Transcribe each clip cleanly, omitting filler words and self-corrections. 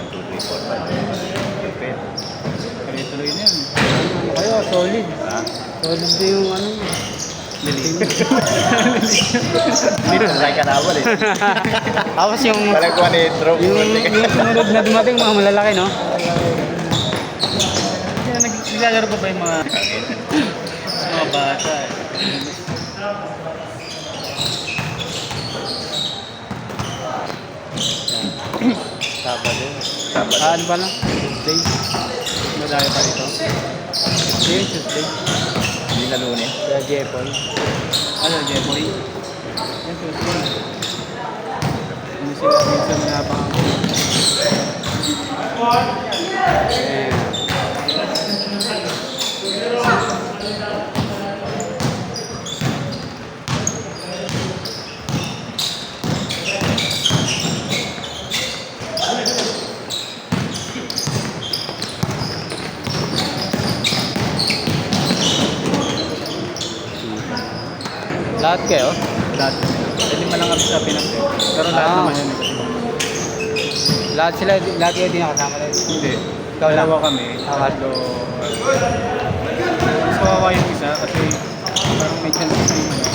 1, 2, 3, 4, 5. Perfect. Tuloy-tuloy na yan. Ano kayo, solid. Ha? Solid na yung ano. Dito sa Kanawal eh. Tapos yung Parang kuha ni drop. yung sumunod na dumating, mga malalaki, no? Kaya naglalaro pa ba yung mga bata eh. Sabado. Dapat. Ano ba lang? Tuesday. Madami pa rito. Tuesday. Hindi na lunes. Kaya Jepol. Ano, Jeboy? Yan, Tuesday. Ano sila minsan nabang lahat kayo? Lahat. Hindi man lang kami sa Pinas eh. Pero lahat Ah. naman yun eh. Kasi Lahat sila, lahat kayo din nakasama rin. hindi. Ikaw lang. Dalawa kami. Ah, Tatlo. Mas kawawa yung isa kasi parang may chance kasi yung ano.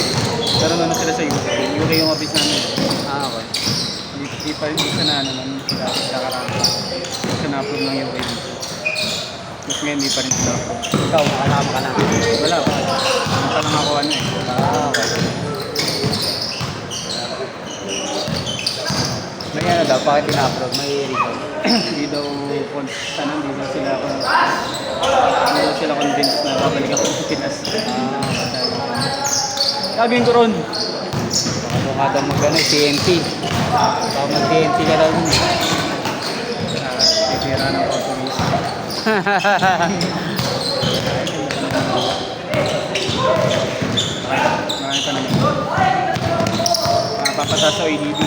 Pero ano sila sa UK. UK yung office namin. Ah, okay. Hindi pa rin isa na ano nun. Nakaraan. Kasi na-approve ng UK dito. Tapos ngayon hindi pa rin sila approve. Ikaw, nakasama ka na. Wala pa. Ano pa lang ako ano eh. Ah, okay. May ano daw, bakit pina-upload? May reason. Hindi daw hindi daw sila hindi daw sila convinced na babalik ako sa Pinas. Gagawin ko ron. Baka doon nga daw mag-ano, TNT. Baka mag-TNT ka daw dun. Titira ng Portuguese. Marami pa naman. Papasa sa OEDB.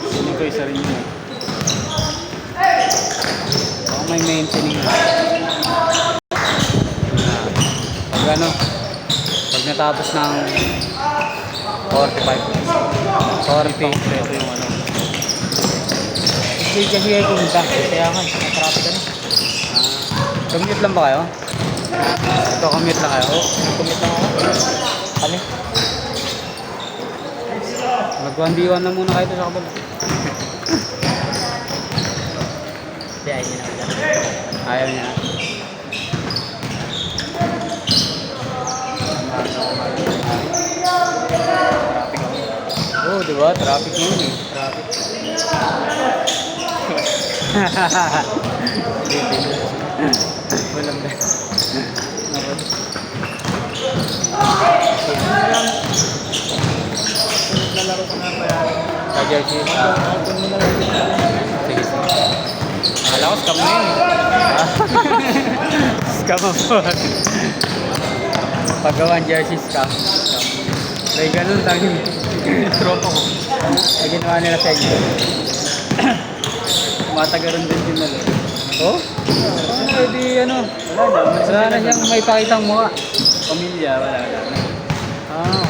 Hindi ko isa rin yun. Baka may maintenance. Pag ano, pag natapos ng 45. 40. Ito yung ano. Hindi kasi kayo pumunta. Kaya nga, traffic ano. Commute lang ba kayo? Ito, commute lang kayo? Commute lang ako. Kami? Mag-1v1 na muna kayo sa kabal. Hindi, ayaw niya na. Ayaw niya na. Traffic ako. Oo, diba? Traffic yun eh. Traffic. Walang na. Nalaro ko nga pa yan. Ka-jersey. Sige, sige. Akala ko scam na yun eh. Scam po. Paggawan jersey scam. May ganun tayo. Tropa ko. Ay ginawa nila sa inyo. Matagaran din din nalaro. Oh? Pwede ano? Wala na siyang may pakitang mukha. Pamilya, wala na. Ah,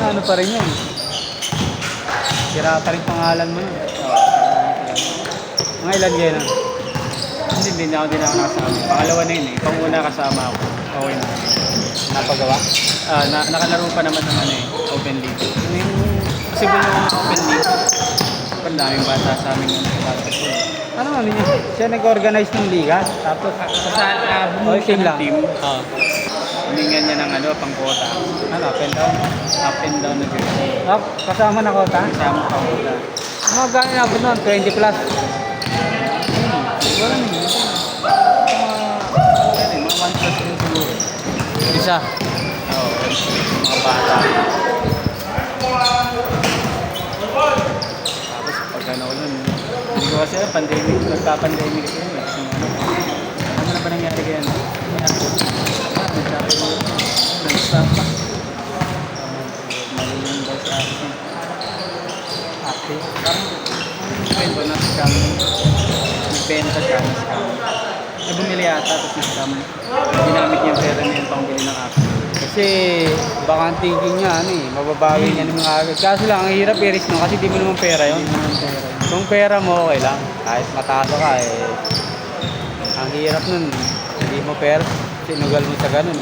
ano pa rin yun? Sira pa rin pangalan mo yun. Mga ilan kayo na? Hindi na ako nakasama. Pangalawa na yun eh. Panguna kasama ako. Okay na. Napagawa? Nakalaro pa naman ng ano eh. Open League. Kasi ba yung Open League? Ang daming bata sa amin yung basketball. Ano ano niya? Siya nag-organize ng liga. Tapos, Bumuo siya ng team. Oo. Humingan niya ng ano, pang quota. Ano, up and down? Up and down na jersey. Up, kasama na kota? Kasama pang quota. Mga gano'n na po noon, 20 plus. Siguro naman yun. Mga 1 plus rin siguro. Isa. Oo, mga bata. Tapos pag ano ko nun, hindi ko kasi pandemic, nagka-pandemic kasi yun. Kasi ano na ba nangyari kaya? Nag-stop pa. Malulong daw sa akin. Ate. Parang depende na scam. Nagbenta siya na scam. Bumili yata tapos na scam. Ginamit niya yung pera na yun pang bili ng app. Kasi Kasi baka ang thinking niya, ano eh, mababawi niya ng mga agad. Kaso lang, ang hirap i-risk nun kasi di mo naman pera yun. Kung pera mo, okay lang. Kahit matalo ka eh. Ang hirap nun, hindi mo pera, sinugal mo sa ganun.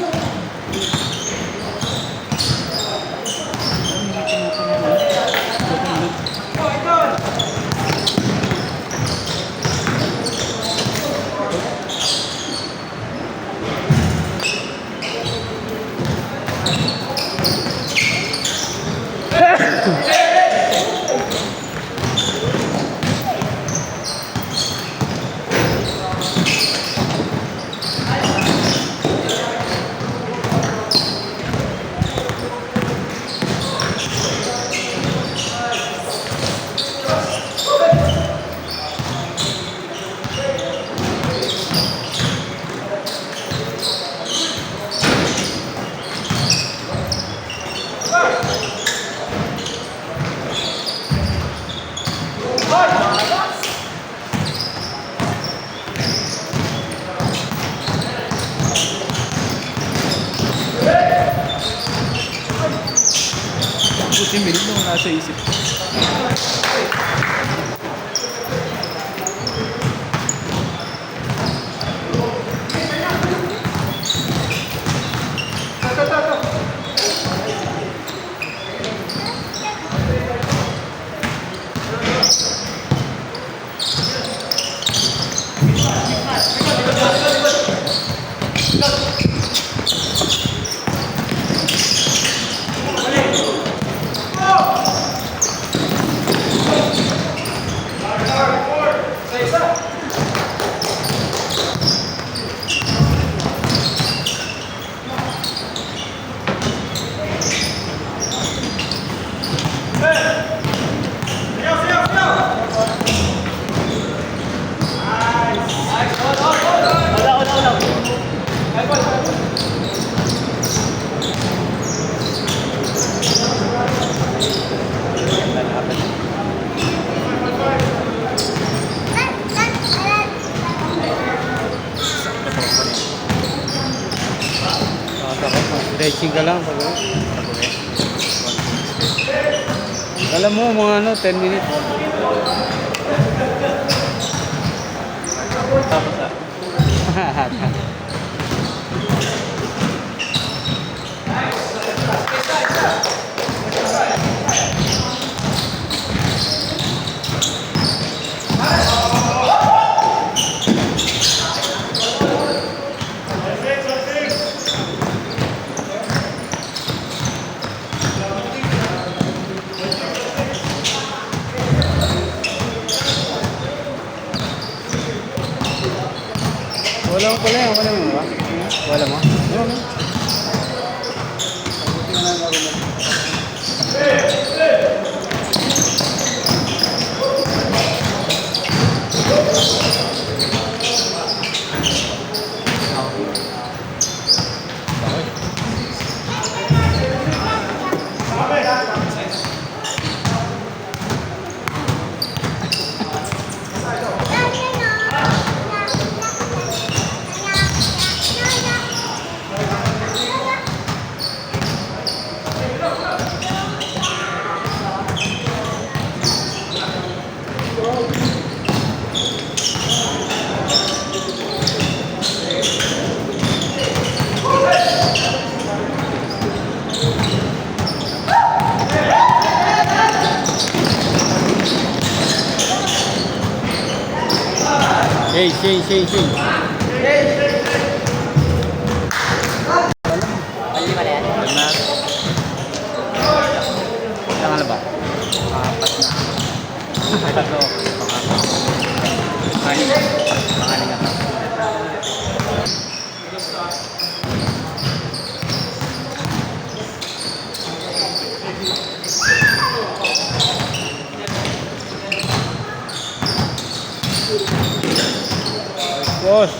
Buti minute nung nasa isip. Stretching ka lang. Alam mo, mga ano, 10 minutes. Tapos Wala mo pala yan, wala mo ba? Wala mo? Wala mo. Change. Ilang ano ba? Apat na. Tatlo. Pangaling na. Boss.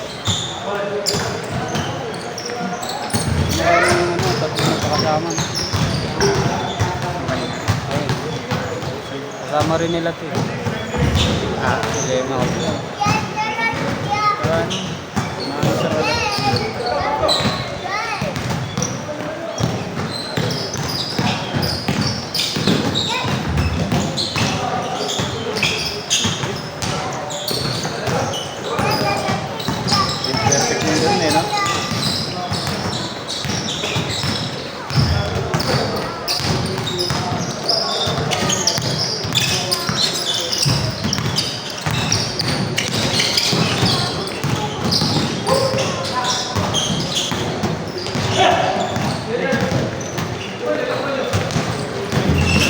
Tatlo na kasama. Kasama rin nila ito. Lema ako. Pero ano?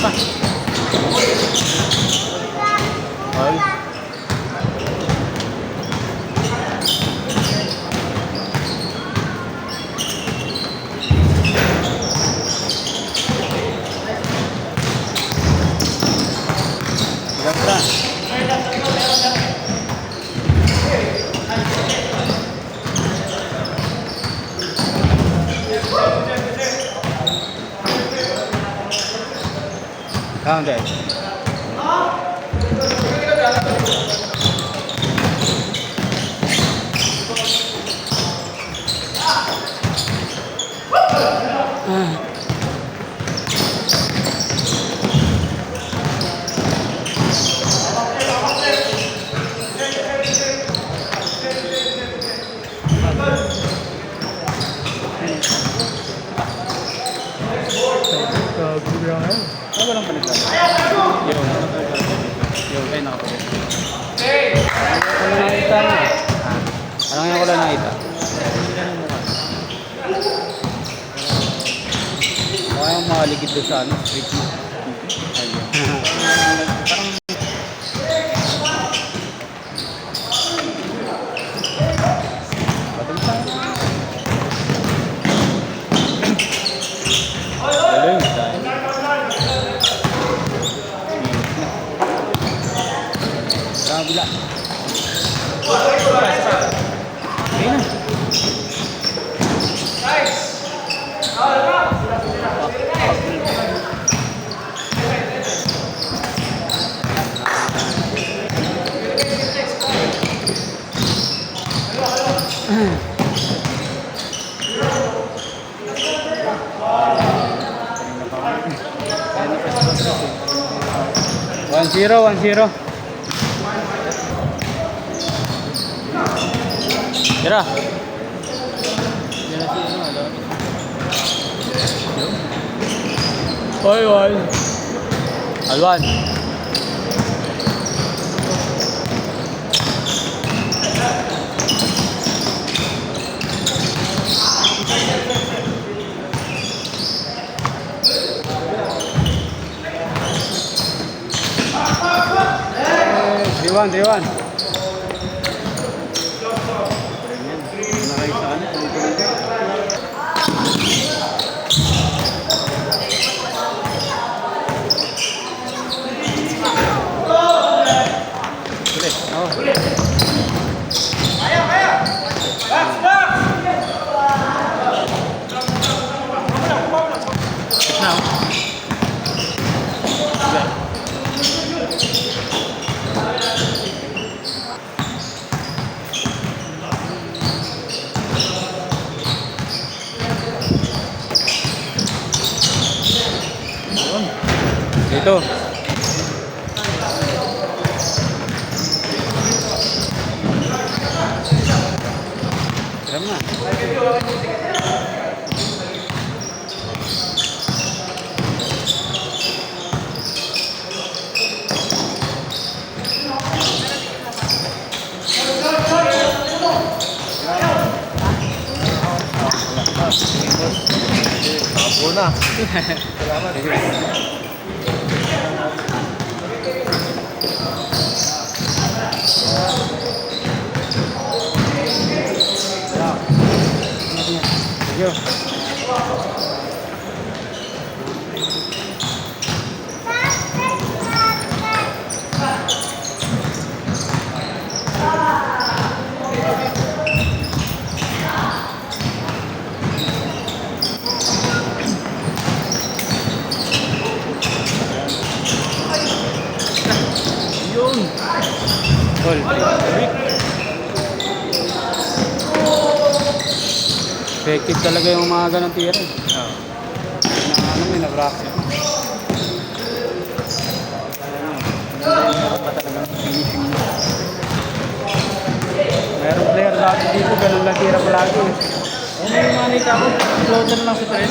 pa. All. Ganda. Counted. Ano walang palitan? Yung, ay nakapalit. Ano nakita mo? Ano nga ko lang nakita? Mukha yung makaligid doon sa ano, street mo. Batal tayo. Galing tayo. Kabila. Okay na. Kaya na pa 1-0, 1-0. Tira. Yan na siya, ano? Oy, oy. Alwan. Diwan, Diwan. Nakay sa ano? Oh. Now. Dito. Tama na. Una. Salamat. Yo. Yun. Gol. Effective talaga yung mga ganang tira. Oh. Na ano may na-bracket. Meron pa talagang finishing mo. Mayroong player dati dito, ganun lang tira palagi. Oh, may manita ako. Floater lang sa 3.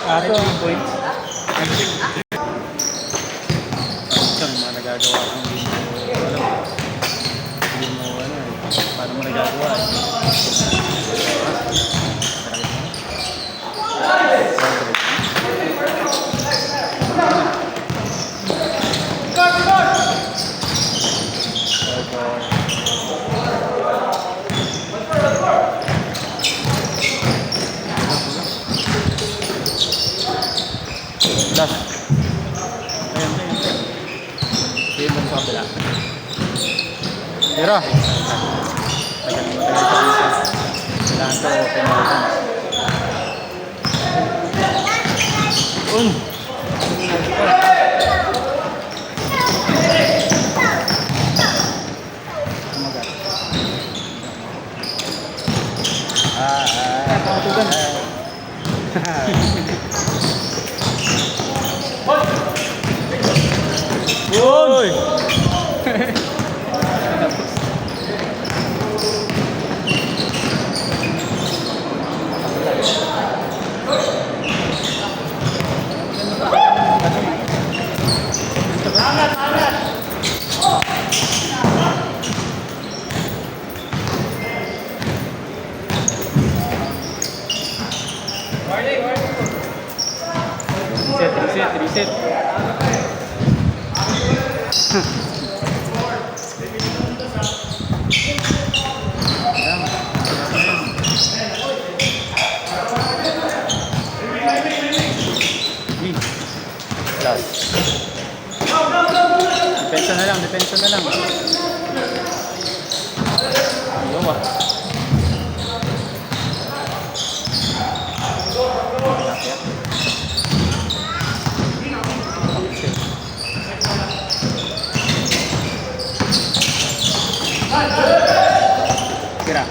Kaso, 3 points. Saan mga nagagawa kang hindi mo alam. Hindi mo ano eh. Paano mo nagagawa eh. last. Ayun, ayun. Ayun mo sa kabila. Tira. Tagal mo, tagal sa isa. Kailangan to, open na open. Tumagal. Uy! Reset, reset, reset. Last. Depensa na lang, depensa na lang. Ano ba? Tira.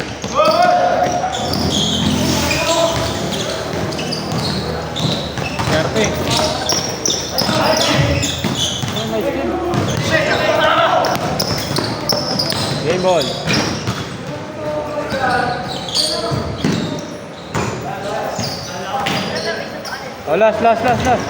Swerte. Game ball. Oh, last, last, last, last.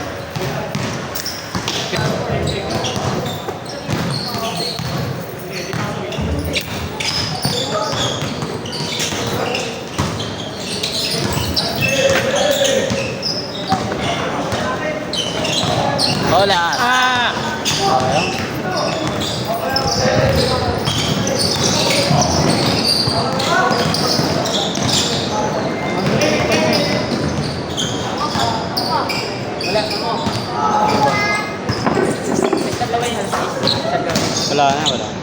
Hola. Ah! Sayang. Wala na, wala.